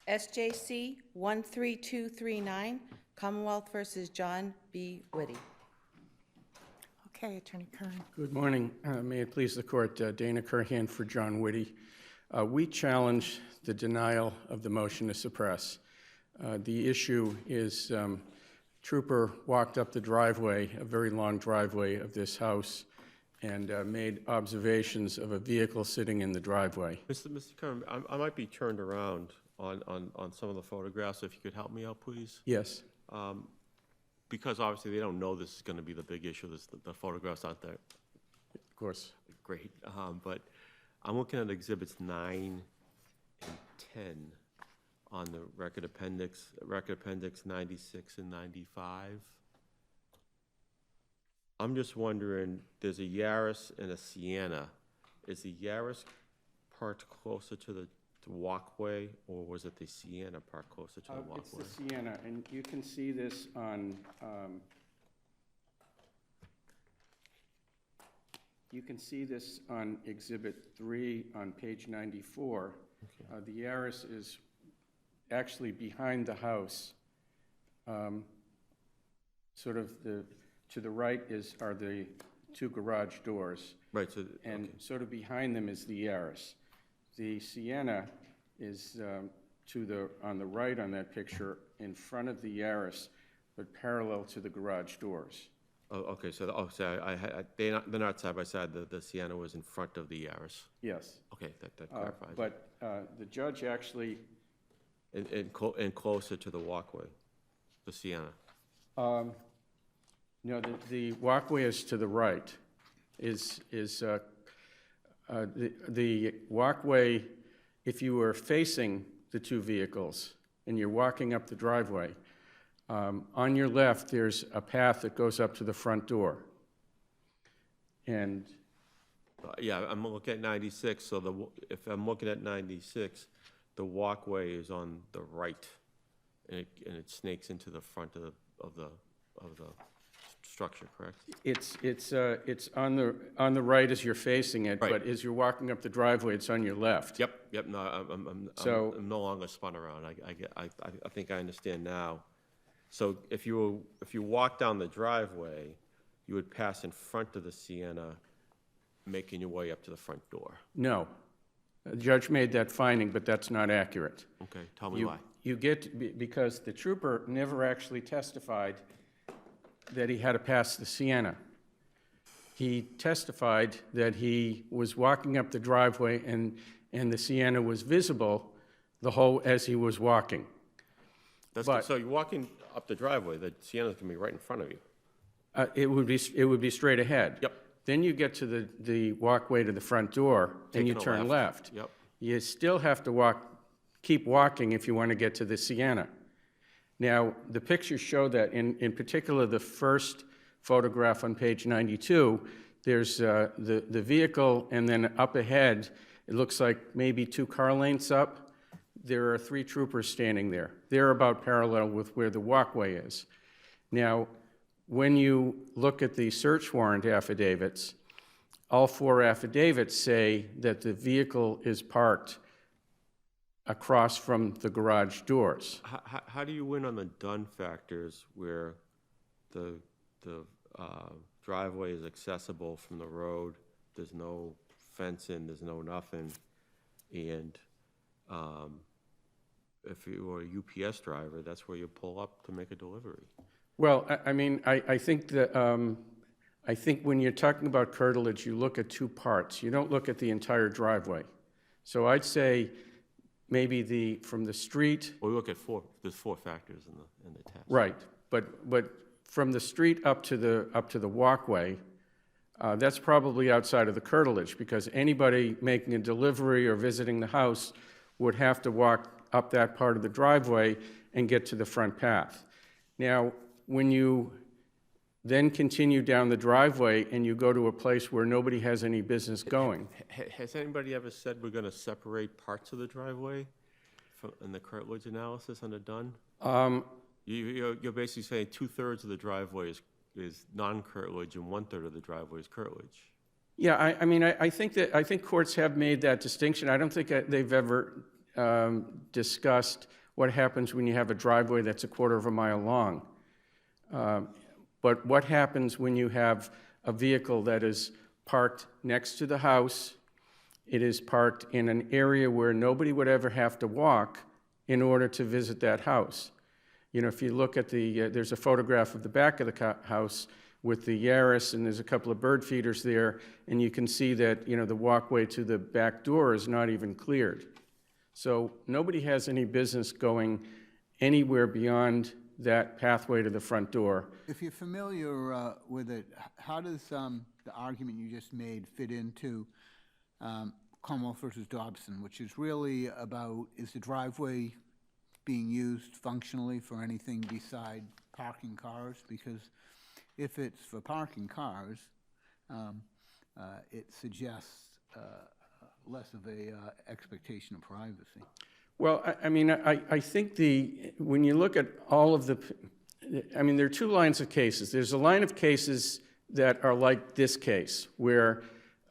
SJC-13239, Commonwealth versus John B. Wittey. Okay, Attorney Kern. Good morning. May it please the court, Dana Curhan for John Wittey. We challenge the denial of the motion to suppress. The issue is Trooper walked up the driveway, a very long driveway of this house, and made observations of a vehicle sitting in the driveway. Mr. Kern, I might be turned around on some of the photographs. If you could help me out, please. Yes. Because obviously they don't know this is going to be the big issue. The photographs aren't that Of course. great. But I'm looking at exhibits 9 and 10 on the record appendix 96 and 95. I'm just wondering, there's a Yaris and a Sienna. Is the Yaris parked closer to the walkway, or was it the Sienna parked closer to the walkway? It's the Sienna, and you can see this on Exhibit 3 on page 94. Okay. The Yaris is actually behind the house. Sort of to the right are the two garage doors. Right. So, and okay. sort of behind them is the Yaris. The Sienna is on the right on that picture, in front of the Yaris, but parallel to the garage doors. Oh, okay. So, they're not side by side. The Sienna was in front of the Yaris. Yes. Okay, that clarifies. But the judge actually and closer to the walkway, the Sienna. No, the walkway is to the right. The walkway, if you were facing the two vehicles and you're walking up the driveway, on your left there's a path that goes up to the front door. And Yeah, I'm looking at 96. So if I'm looking at 96, the walkway is on the right, and it snakes into the front of the structure, correct? it's on the right as you're facing it, Right. but as you're walking up the driveway, it's on your left. Yep. No, I'm no longer spun around. I think I understand now. So if you walk down the driveway, you would pass in front of the Sienna, making your way up to the front door. No. The judge made that finding, but that's not accurate. Okay, tell me why. Because the trooper never actually testified that he had to pass the Sienna. He testified that he was walking up the driveway and the Sienna was visible as he was walking. So you're walking up the driveway, the Sienna's gonna be right in front of you. It would be straight ahead. Yep. Then you get to the walkway to the front door, and you turn left. Yep. You still have to keep walking if you want to get to the Sienna. Now, the pictures show that, in particular, the first photograph on page 92, there's the vehicle, and then up ahead, it looks like maybe 2 car lengths up, there are 3 troopers standing there. They're about parallel with where the walkway is. Now, when you look at the search warrant affidavits, all 4 affidavits say that the vehicle is parked across from the garage doors. How do you win on the done factors where the driveway is accessible from the road, there's no fencing, there's no nothing, and if you were a UPS driver, that's where you pull up to make a delivery? Well, I think that I think when you're talking about curtilage, you look at 2 parts. You don't look at the entire driveway. So I'd say maybe from the street. Well, we look at 4. There's 4 factors in the test. Right, but from the street up to the walkway, that's probably outside of the curtilage, because anybody making a delivery or visiting the house would have to walk up that part of the driveway and get to the front path. Now, when you then continue down the driveway and you go to a place where nobody has any business going. Has anybody ever said we're going to separate parts of the driveway in the curtilage analysis under Dunn? You're basically saying 2/3 of the driveway is non-curtilage and 1/3 of the driveway is curtilage. Yeah, I think courts have made that distinction. I don't think they've ever discussed what happens when you have a driveway that's a quarter of a mile long. But what happens when you have a vehicle that is parked next to the house, it is parked in an area where nobody would ever have to walk in order to visit that house? You know, if you look at there's a photograph of the back of the house with the Yaris, and there's a couple of bird feeders there, and you can see that, you know, the walkway to the back door is not even cleared. So nobody has any business going anywhere beyond that pathway to the front door. If you're familiar with it, how does the argument you just made fit into Commonwealth versus Dobson, which is really about, is the driveway being used functionally for anything beside parking cars? Because if it's for parking cars, it suggests less of a expectation of privacy. Well, I mean, I think when you look at all of I mean, there are two lines of cases. There's a line of cases that are like this case, where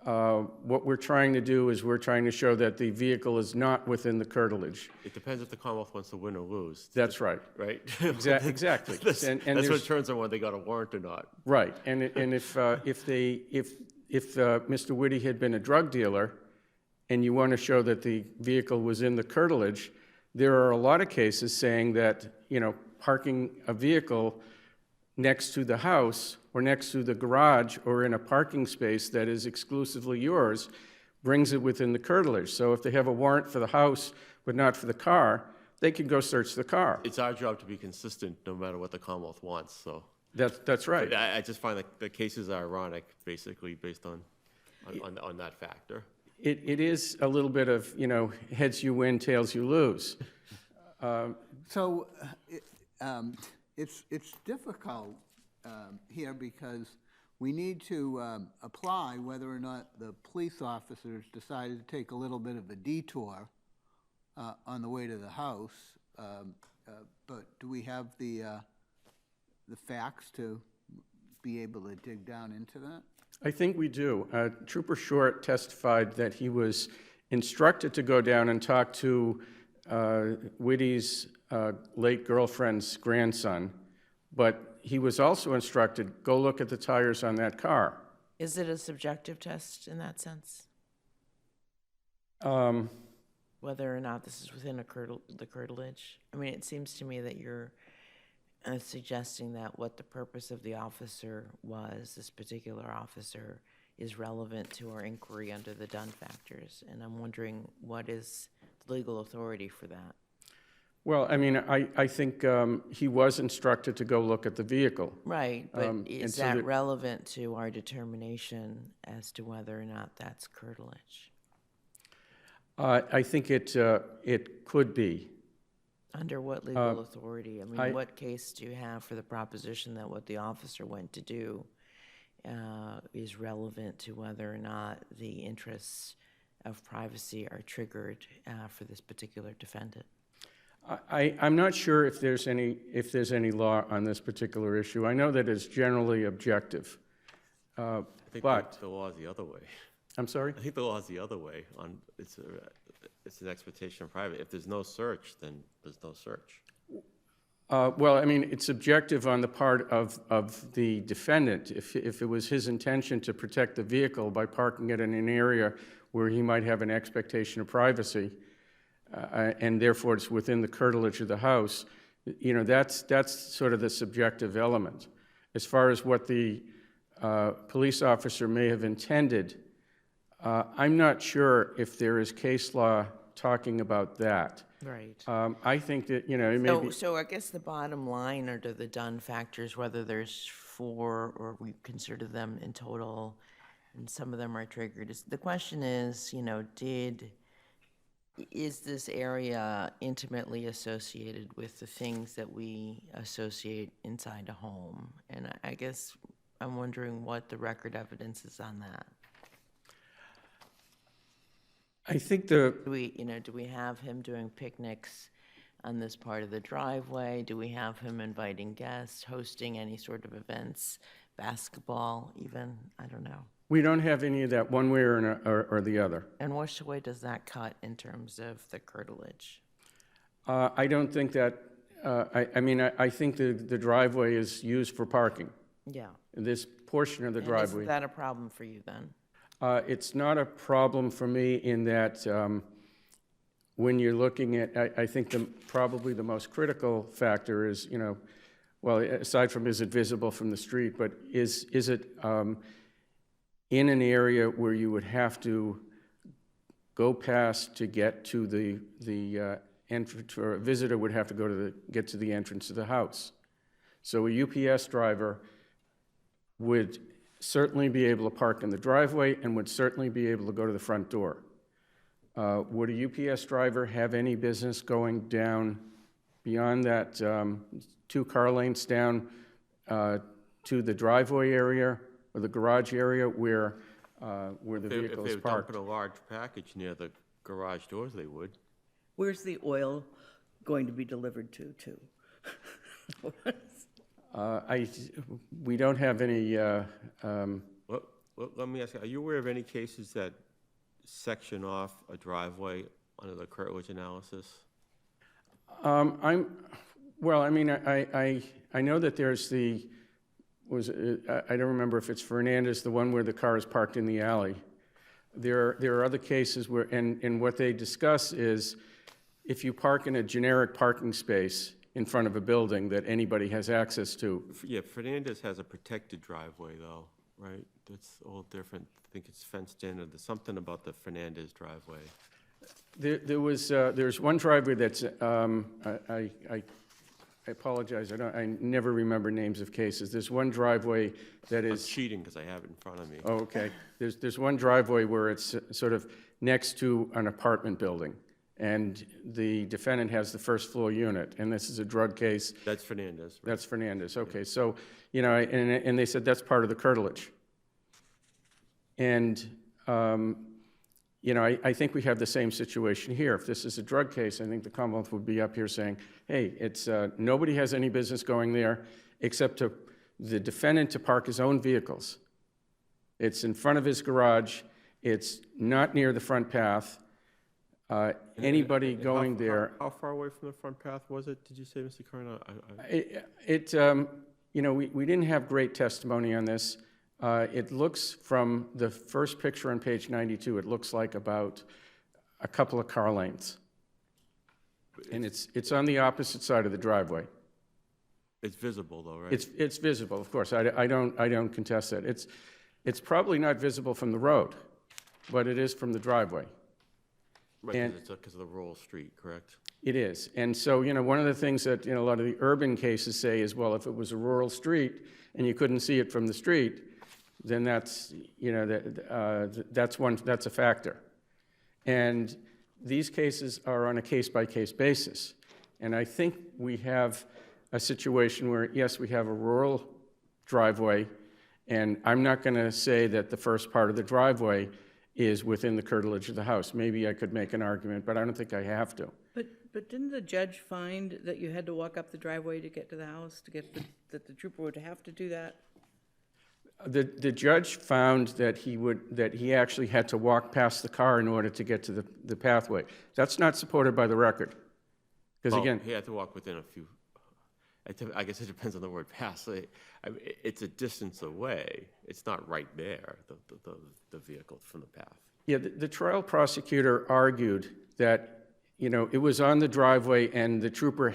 what we're trying to do is we're trying to show that the vehicle is not within the curtilage. It depends if the Commonwealth wants to win or lose. That's right. Right? Exactly. That's what turns on whether they got a warrant or not. Right, and if Mr. Wittey had been a drug dealer, and you want to show that the vehicle was in the curtilage, there are a lot of cases saying that, you know, parking a vehicle next to the house or next to the garage or in a parking space that is exclusively yours brings it within the curtilage. So if they have a warrant for the house but not for the car, they can go search the car. It's our job to be consistent no matter what the Commonwealth wants, so. That's right. I just find that the cases are ironic, basically, based on that factor. It is a little bit of, you know, heads you win, tails you lose. So it's difficult here because we need to apply whether or not the police officers decided to take a little bit of a detour on the way to the house. But do we have the facts to be able to dig down into that? I think we do. Trooper Short testified that he was instructed to go down and talk to Wittey's late girlfriend's grandson, but he was also instructed, go look at the tires on that car. Is it a subjective test in that sense? Whether or not this is within the curtilage? I mean, it seems to me that you're suggesting that what the purpose of the officer was, this particular officer, is relevant to our inquiry under the Dunn factors. And I'm wondering, what is the legal authority for that? Well, I mean, I think he was instructed to go look at the vehicle. Right, but is so that relevant to our determination as to whether or not that's curtilage? I think it could be. Under what legal authority? I mean, what case do you have for the proposition that what the officer went to do is relevant to whether or not the interests of privacy are triggered for this particular defendant? I'm not sure if there's any law on this particular issue. I know that it's generally objective, I think but the law is the other way. I'm sorry? I think the law is the other way. It's an expectation of privacy. If there's no search, then there's no search. Well, I mean, it's subjective on the part of the defendant. If it was his intention to protect the vehicle by parking it in an area where he might have an expectation of privacy, and therefore it's within the curtilage of the house, you know, that's sort of the subjective element. As far as what the police officer may have intended, I'm not sure if there is case law talking about that. Right. I think that, you know, it may be... So I guess the bottom line under the Dunn factors, whether there's 4 or we consider them in total, and some of them are triggered, the question is, you know, is this area intimately associated with the things that we associate inside a home? And I guess I'm wondering what the record evidence is on that. I think Do we have him doing picnics on this part of the driveway? Do we have him inviting guests, hosting any sort of events, basketball even? I don't know. We don't have any of that one way or the other. And which way does that cut in terms of the curtilage? I don't think that, I think the driveway is used for parking. Yeah. This portion of the And driveway. isn't that a problem for you then? It's not a problem for me in that when you're looking at, I think probably the most critical factor is, well, aside from is it visible from the street, but is it in an area where you would have to go past to get to the entrance, or a visitor would have to get to the entrance of the house. So a UPS driver would certainly be able to park in the driveway and would certainly be able to go to the front door. Would a UPS driver have any business going down beyond that 2 car lengths down to the driveway area or the garage area where the vehicle is If they were parked? dumping a large package near the garage doors, they would. Where's the oil going to be delivered to, too? We don't have any, Well, let me ask you, are you aware of any cases that section off a driveway under the curtilage analysis? I know that there's I don't remember if it's Fernandez, the one where the car is parked in the alley. There are other cases where, and what they discuss is if you park in a generic parking space in front of a building that anybody has access to. Yeah, Fernandez has a protected driveway, though, right? That's all different. I think it's fenced in, or there's something about the Fernandez driveway. There's one driveway that's, I apologize, I never remember names of cases. There's one driveway that I'm is. cheating because I have it in front of me. Oh, okay. There's one driveway where it's sort of next to an apartment building, and the defendant has the first floor unit, and this is a drug case. That's Fernandez, right? That's Fernandez, okay. So, and they said that's part of the curtilage. And, I think we have the same situation here. If this is a drug case, I think the Commonwealth would be up here saying, hey, it's nobody has any business going there except the defendant to park his own vehicles. It's in front of his garage. It's not near the front path. Anybody going there. How far away from the front path was it, did you say, Mr. Curran? We didn't have great testimony on this. It looks from the first picture on page 92, it looks like about a couple of car lengths. And it's on the opposite side of the driveway. It's visible, though, right? It's visible, of course. I don't contest that. It's probably not visible from the road, but it is from the driveway. Right, because of the rural street, correct? It is. And so, one of the things that, a lot of the urban cases say is, well, if it was a rural street and you couldn't see it from the street, then that's, that's a factor. And these cases are on a case-by-case basis. And I think we have a situation where, yes, we have a rural driveway, and I'm not going to say that the first part of the driveway is within the curtilage of the house. Maybe I could make an argument, but I don't think I have to. But didn't the judge find that you had to walk up the driveway to get to the house, that the trooper would have to do that? The judge found that he actually had to walk past the car in order to get to the pathway. That's not supported by the record. Because again, he had to walk within a few, I guess it depends on the word pass. It's a distance away. It's not right there, the vehicle from the path. Yeah, the trial prosecutor argued that, it was on the driveway and the trooper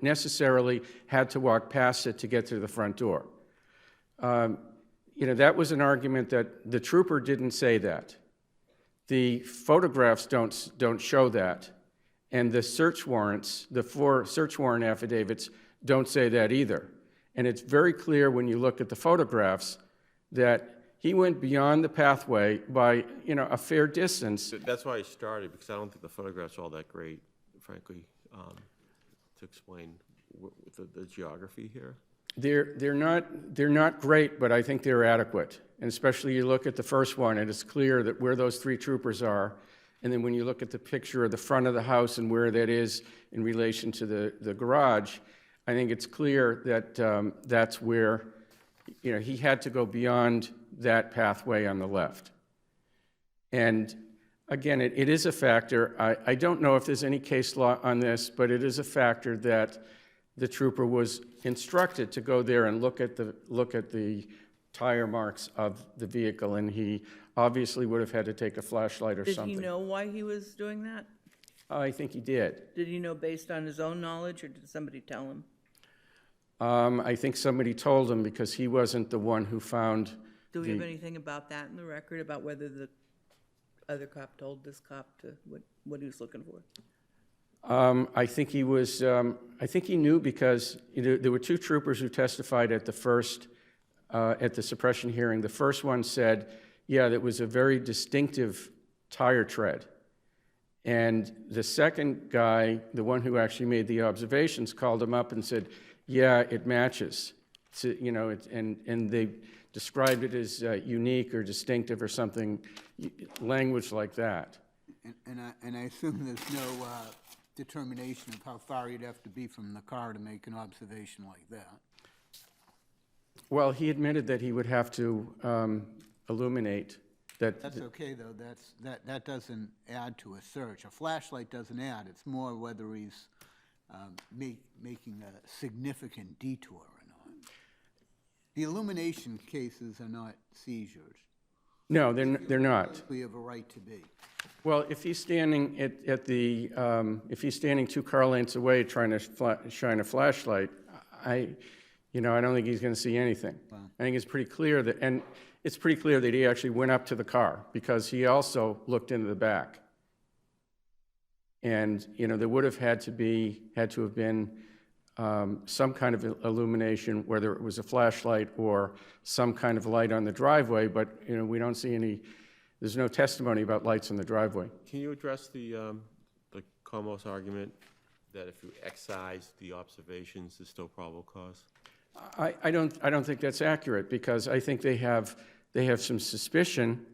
necessarily had to walk past it to get to the front door. That was an argument that the trooper didn't say that. The photographs don't show that. And the search warrants, the 4 search warrant affidavits don't say that either. And it's very clear when you look at the photographs that he went beyond the pathway by, a fair distance. That's why I started, because I don't think the photographs are all that great, frankly, to explain the geography here. They're not great, but I think they're adequate. And especially you look at the first one, and it's clear that where those 3 troopers are. And then when you look at the picture of the front of the house and where that is in relation to the garage, I think it's clear that that's where he had to go beyond that pathway on the left. And again, it is a factor. I don't know if there's any case law on this, but it is a factor that the trooper was instructed to go there and look at the tire marks of the vehicle, and he obviously would have had to take a flashlight or Did something. he know why he was doing that? I think he did. Did he know based on his own knowledge, or did somebody tell him? I think somebody told him because he wasn't the one who found Do we have the, anything about that in the record, about whether the other cop told this cop to, what he was looking for? I think he was, I think he knew because there were two troopers who testified at the first, at the suppression hearing. The first one said, yeah, that was a very distinctive tire tread. And the second guy, the one who actually made the observations, called him up and said, yeah, it matches. So, and they described it as unique or distinctive or something, language like that. And I assume there's no determination of how far you'd have to be from the car to make an observation like that. Well, he admitted that he would have to illuminate that. That's okay, though. That doesn't add to a search. A flashlight doesn't add. It's more whether he's making a significant detour or not. The illumination cases are not seizures. No, they're not. We have a right to be. Well, if he's standing at the, if he's standing 2 car lengths away trying to shine a flashlight, I don't think he's going to see anything. Wow. I think it's pretty clear that, and it's pretty clear that he actually went up to the car because he also looked into the back. And, there would have had to have been some kind of illumination, whether it was a flashlight or some kind of light on the driveway, but, we don't see any, there's no testimony about lights in the driveway. Can you address the Commonwealth's argument that if you excise the observations, there's still probable cause? I don't think that's accurate because I think they have some suspicion,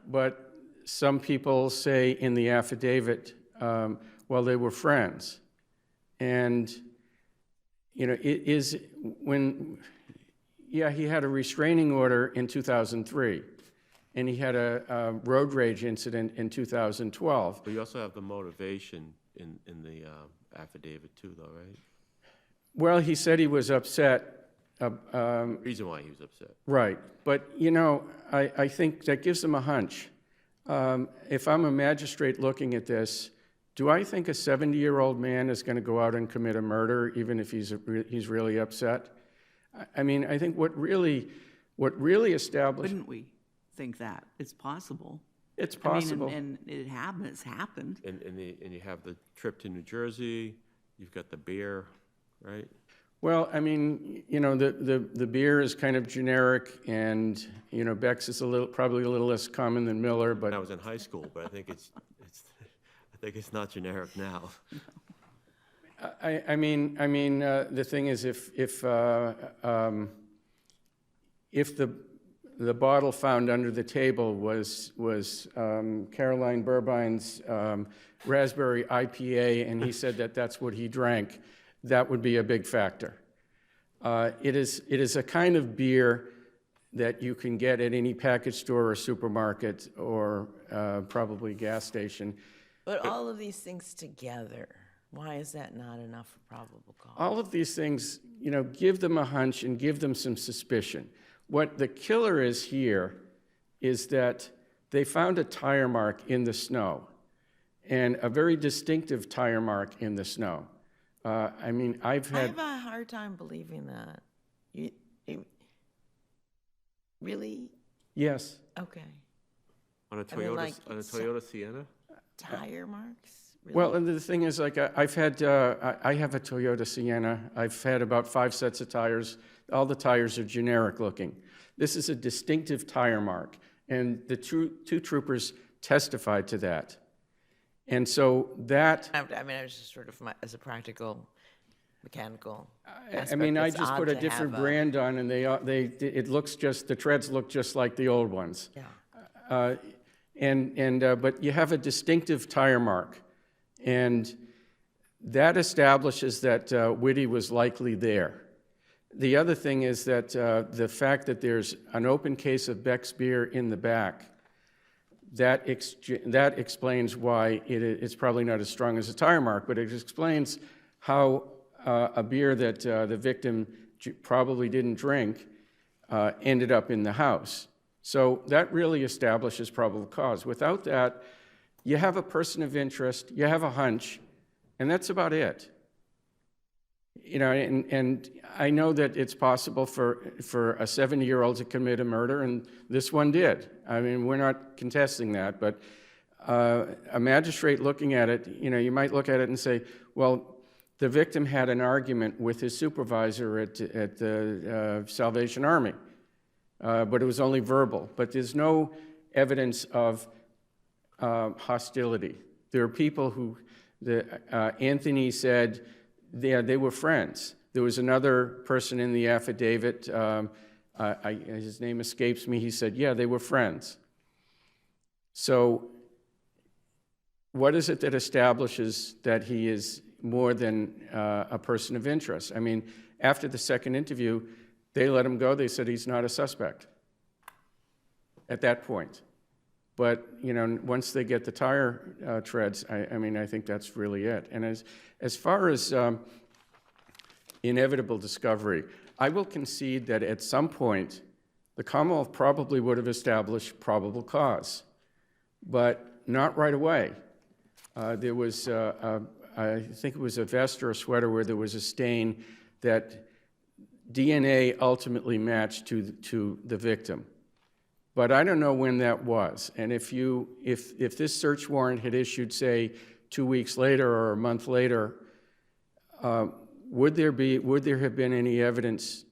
but some people say in the affidavit, well, they were friends. And, he had a restraining order in 2003, and he had a road rage incident in 2012. But you also have the motivation in the affidavit too, though, right? Well, he said he was upset. Reason why he was upset. Right. But, I think that gives them a hunch. If I'm a magistrate looking at this, do I think a 70-year-old man is going to go out and commit a murder even if he's really upset? I mean, I think what really established... Wouldn't we think that? It's possible. It's possible. I mean, and it it's happened. And you have the trip to New Jersey, you've got the beer, right? Well, I mean, the beer is kind of generic, and Beck's is probably a little less common than Miller, but When I was in high school, but I think it's not generic now. I mean, the thing is, if the bottle found under the table was Caroline Burbine's raspberry IPA, and he said that that's what he drank, that would be a big factor. It is a kind of beer that you can get at any package store or supermarket or probably gas station. But all of these things together, why is that not enough for probable cause? All of these things, give them a hunch and give them some suspicion. What the killer is here is that they found a tire mark in the snow, and a very distinctive tire mark in the snow. I mean, I have a hard time believing that. Really? Yes. Okay. On a I mean, Toyota Sienna? Tire marks? Really? Well, and the thing is, like, I have a Toyota Sienna. I've had about 5 sets of tires. All the tires are generic looking. This is a distinctive tire mark, and the two troopers testified to that. And so that... I mean, I was just sort of, as a practical, mechanical aspect, I mean, I it's just odd put a to different have brand on, and it looks just, the treads look just like the old ones. Yeah. But you have a distinctive tire mark, and that establishes that Wittey was likely there. The other thing is that the fact that there's an open case of Beck's beer in the back, that explains why it's probably not as strong as a tire mark, but it explains how a beer that the victim probably didn't drink ended up in the house. So that really establishes probable cause. Without that, you have a person of interest, you have a hunch, and that's about it. You know, and I know that it's possible for a 70-year-old to commit a murder, and this one did. I mean, we're not contesting that, but a magistrate looking at it, you know, you might look at it and say, well, the victim had an argument with his supervisor at the Salvation Army, but it was only verbal. But there's no evidence of hostility. There are people who, Anthony said, they were friends. There was another person in the affidavit, his name escapes me, he said, yeah, they were friends. So what is it that establishes that he is more than a person of interest? I mean, after the second interview, they let him go. They said he's not a suspect at that point. But, you know, once they get the tire treads, I mean, I think that's really it. And as far as inevitable discovery, I will concede that at some point, the Commonwealth probably would have established probable cause, but not right away. There was, I think it was a vest or a sweater where there was a stain that DNA ultimately matched to the victim. But I don't know when that was. And if this search warrant had issued, say, 2 weeks later or a month later, would there have been any evidence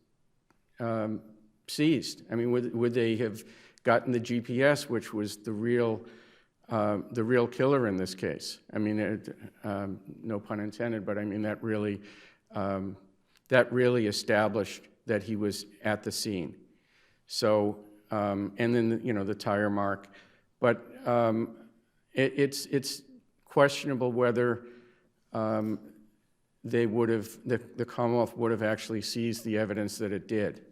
seized? I mean, would they have gotten the GPS, which was the real killer in this case? I mean, no pun intended, but I mean that really established that he was at the scene. So. And then, you know, the tire mark. But it's questionable whether they would have, the Commonwealth would have actually seized the evidence that it did.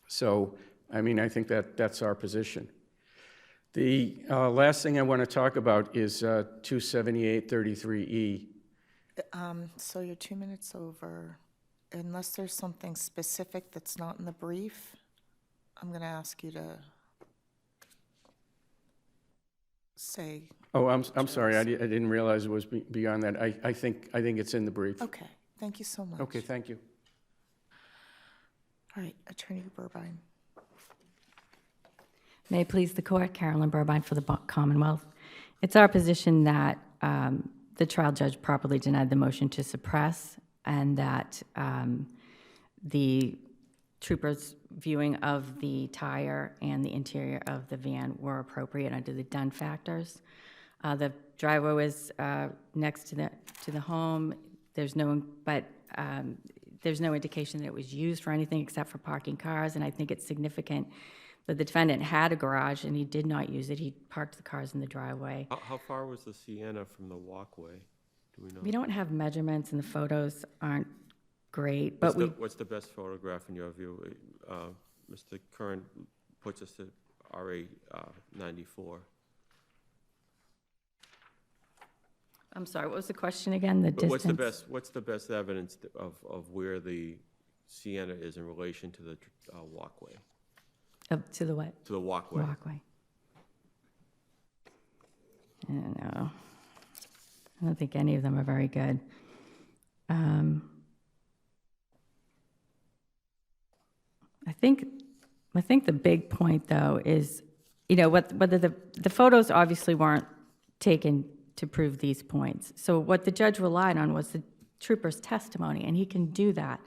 So, I mean, I think that's our position. The last thing I want to talk about is 278-33E. So you're 2 minutes over. Unless there's something specific that's not in the brief, I'm going to ask you to say. Oh, I'm sorry. I didn't realize it was beyond that. I think it's in the brief. Okay. Thank you so much. Okay, thank you. All right, Attorney Burbine. May it please the court, Carolyn Burbine for the Commonwealth. It's our position that the trial judge properly denied the motion to suppress, and that the troopers' viewing of the tire and the interior of the van were appropriate under the Dunn factors. The driveway was next to the home. There's no indication that it was used for anything except for parking cars, and I think it's significant that the defendant had a garage and he did not use it. He parked the cars in the driveway. How far was the Sienna from the walkway? Do we know? We don't have measurements, and the photos aren't great, but What's the best photograph in your view? Mr. Kern puts us at RA 94. I'm sorry, what was the question again? The But distance? what's the best evidence of where the Sienna is in relation to the walkway? To the what? To the walkway. Walkway. I don't know. I don't think any of them are very good. I think the big point, though, is, you know, whether the photos obviously weren't taken to prove these points. So what the judge relied on was the trooper's testimony, and he can do that.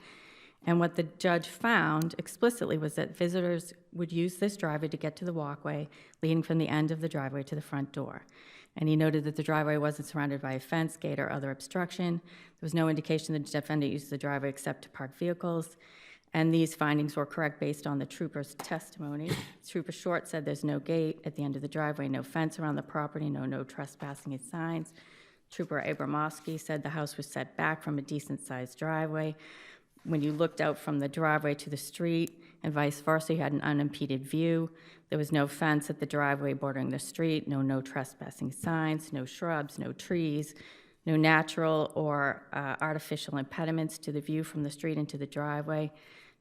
And what the judge found explicitly was that visitors would use this driveway to get to the walkway, leading from the end of the driveway to the front door. And he noted that the driveway wasn't surrounded by a fence, gate, or other obstruction. There was no indication the defendant used the driveway except to park vehicles. And these findings were correct based on the trooper's testimony. Trooper Short said there's no gate at the end of the driveway, no fence around the property, no trespassing signs. Trooper Abramowski said the house was set back from a decent-sized driveway. when you looked out from the driveway to the street and vice versa, you had an unimpeded view. There was no fence at the driveway bordering the street, no trespassing signs, no shrubs, no trees, no natural or artificial impediments to the view from the street into the driveway,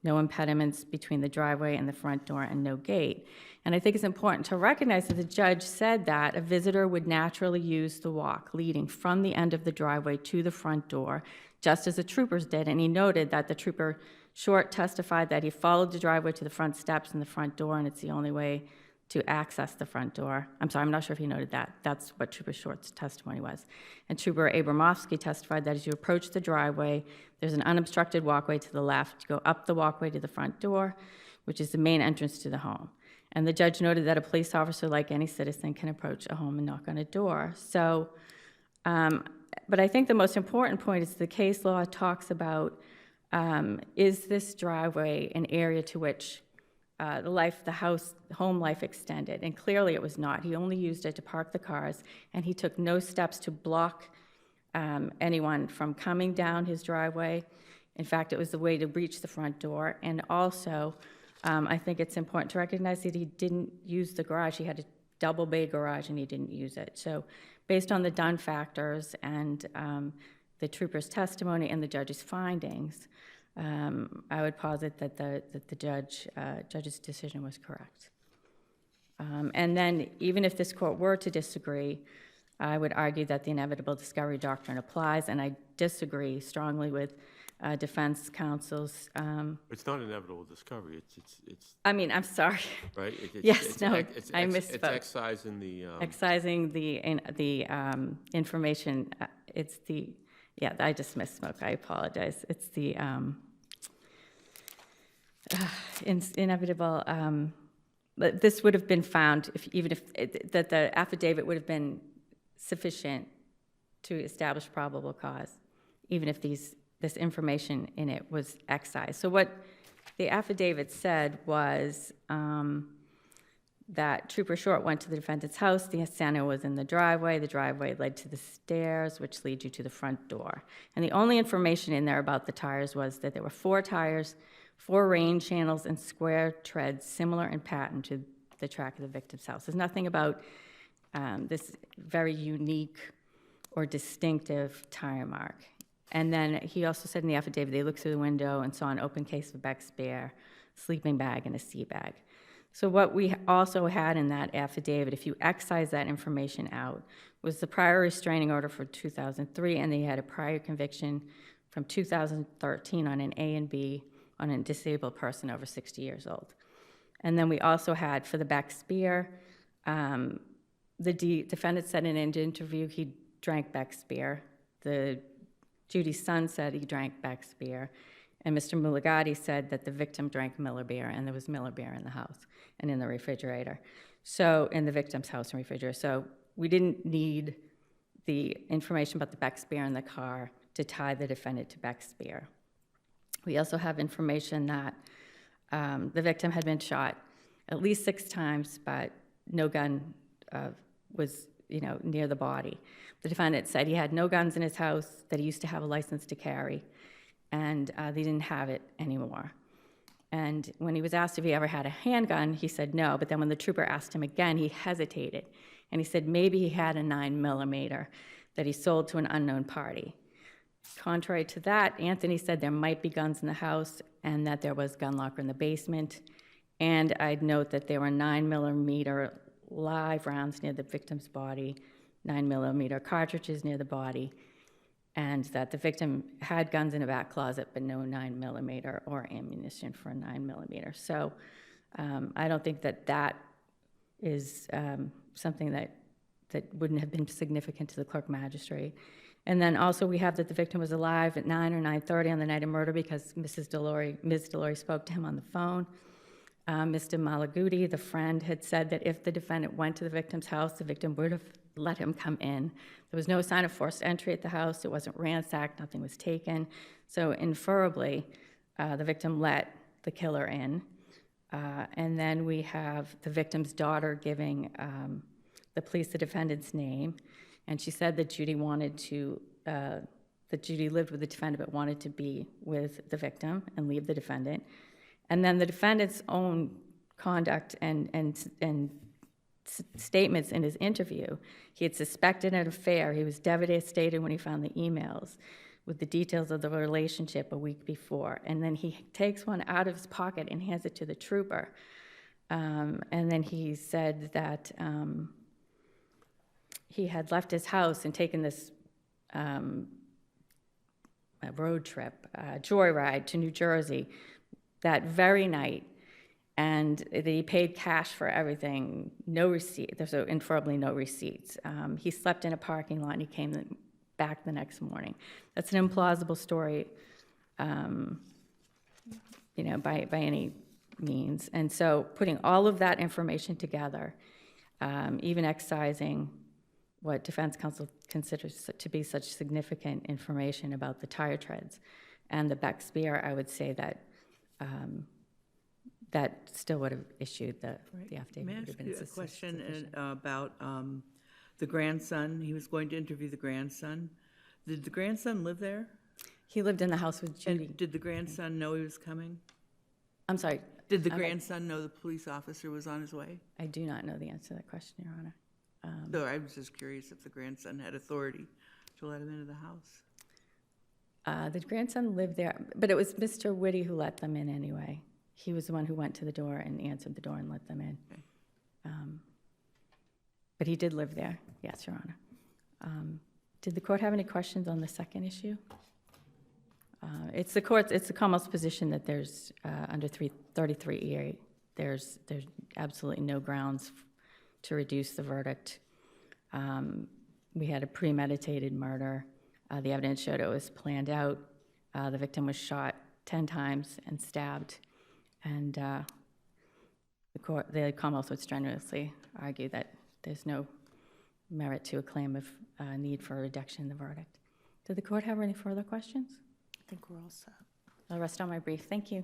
no impediments between the driveway and the front door, and no gate. And I think it's important to recognize that the judge said that a visitor would naturally use the walk leading from the end of the driveway to the front door, just as the troopers did. And he noted that the trooper Short testified that he followed the driveway to the front steps and the front door, and it's the only way to access the front door. I'm sorry, I'm not sure if he noted that. That's what Trooper Short's testimony was. And Trooper Abramowski testified that as you approach the driveway, there's an unobstructed walkway to the left. You go up the walkway to the front door, which is the main entrance to the home. And the judge noted that a police officer, like any citizen, can approach a home and knock on a door. So, but I think the most important point is the case law talks about, is this driveway an area to which home life extended? And clearly it was not. He only used it to park the cars, and he took no steps to block anyone from coming down his driveway. In fact, it was the way to reach the front door. And also, I think it's important to recognize that he didn't use the garage. He had a double bay garage, and he didn't use it. So based on the done factors and the trooper's testimony and the judge's findings, I would posit that the judge's decision was correct. And then, even if this court were to disagree, I would argue that the inevitable discovery doctrine applies, and I disagree strongly with defense counsel's. It's not inevitable discovery. It's. I mean, I'm sorry. Right. Yes, no, I misspoke. It's excising the. Excising the information. It's the. Yeah, I just misspoke. I apologize. It's the inevitable. But this would have been found that the affidavit would have been sufficient to establish probable cause, even if this information in it was excised. So what the affidavit said was that Trooper Short went to the defendant's house. The Santa was in the driveway. The driveway led to the stairs, which lead you to the front door. And the only information in there about the tires was that there were 4 tires, 4 rain channels, and square treads similar in pattern to the track of the victim's house. There's nothing about this very unique or distinctive tire mark. And then he also said in the affidavit they looked through the window and saw an open case of Beck's beer, sleeping bag, and a sea bag. So what we also had in that affidavit, if you excise that information out, was the prior restraining order for 2003, and they had a prior conviction from 2013 on an A and B on a disabled person over 60 years old. And then we also had, for the Beck's beer, the defendant said in an interview he drank Beck's beer. Judy's son said he drank Beck's beer. And Mr. Mulligatti said that the victim drank Miller beer, and there was Miller beer in the house and in the refrigerator. So, in the victim's house and refrigerator. So, we didn't need the information about the Beck's beer in the car to tie the defendant to Beck's beer. We also have information that the victim had been shot at least 6 times, but no gun was, near the body. The defendant said he had no guns in his house, that he used to have a license to carry, and they didn't have it anymore. And when he was asked if he ever had a handgun, he said no, but then when the trooper asked him again, he hesitated, and he said maybe he had a 9mm that he sold to an unknown party. Contrary to that, Anthony said there might be guns in the house and that there was gun locker in the basement, and I'd note that there were 9mm live rounds near the victim's body, 9mm cartridges near the body, and that the victim had guns in a back closet, but no 9mm or ammunition for a 9mm. So I don't think that is something that wouldn't have been significant to the clerk magistrate. And then also we have that the victim was alive at 9 or 9:30 on the night of murder because Ms. Delory spoke to him on the phone. Mr. Malaguti, the friend, had said that if the defendant went to the victim's house, the victim would have let him come in. There was no sign of forced entry at the house. It wasn't ransacked. Nothing was taken. So inferably, the victim let the killer in. And then we have the victim's daughter giving the police the defendant's name. And she said that Judy wanted to that Judy lived with the defendant but wanted to be with the victim and leave the defendant. And then the defendant's own conduct and statements in his interview. He had suspected an affair. He was devastated when he found the emails with the details of the relationship a week before. And then he takes one out of his pocket and hands it to the trooper. And then he said that he had left his house and taken this a road trip, joyride to New Jersey that very night, and that he paid cash for everything, no receipt, there's inferably no receipts. He slept in a parking lot and he came back the next morning. That's an implausible story, you know, by any means. And so putting all of that information together, even excising what defense counsel considers to be such significant information about the tire treads and the Beck spear, I would say that that still would have issued the affidavit. May I would have ask been you a sufficient. question about the grandson? He was going to interview the grandson. Did the grandson live there? He lived in the house with Judy. And did the grandson know he was coming? I'm sorry, Did the grandson know the police officer was on his way? I do not know the answer to that question, Your Honor. So I was just curious if the grandson had authority to let him into the house. The grandson lived there, but it was Mr. Wittey who let them in anyway. He was the one who went to the door and answered the door and let them in. Okay. But he did live there, yes, Your Honor. Did the court have any questions on the second issue? It's the Commonwealth's position that there's, under 333E, there's absolutely no grounds to reduce the verdict. We had a premeditated murder. The evidence showed it was planned out. The victim was shot 10 times and stabbed. And the Commonwealth would strenuously argue that there's no merit to a claim of need for a reduction in the verdict. Did the court have any further questions? I think we're all set. I'll rest on my brief. Thank you.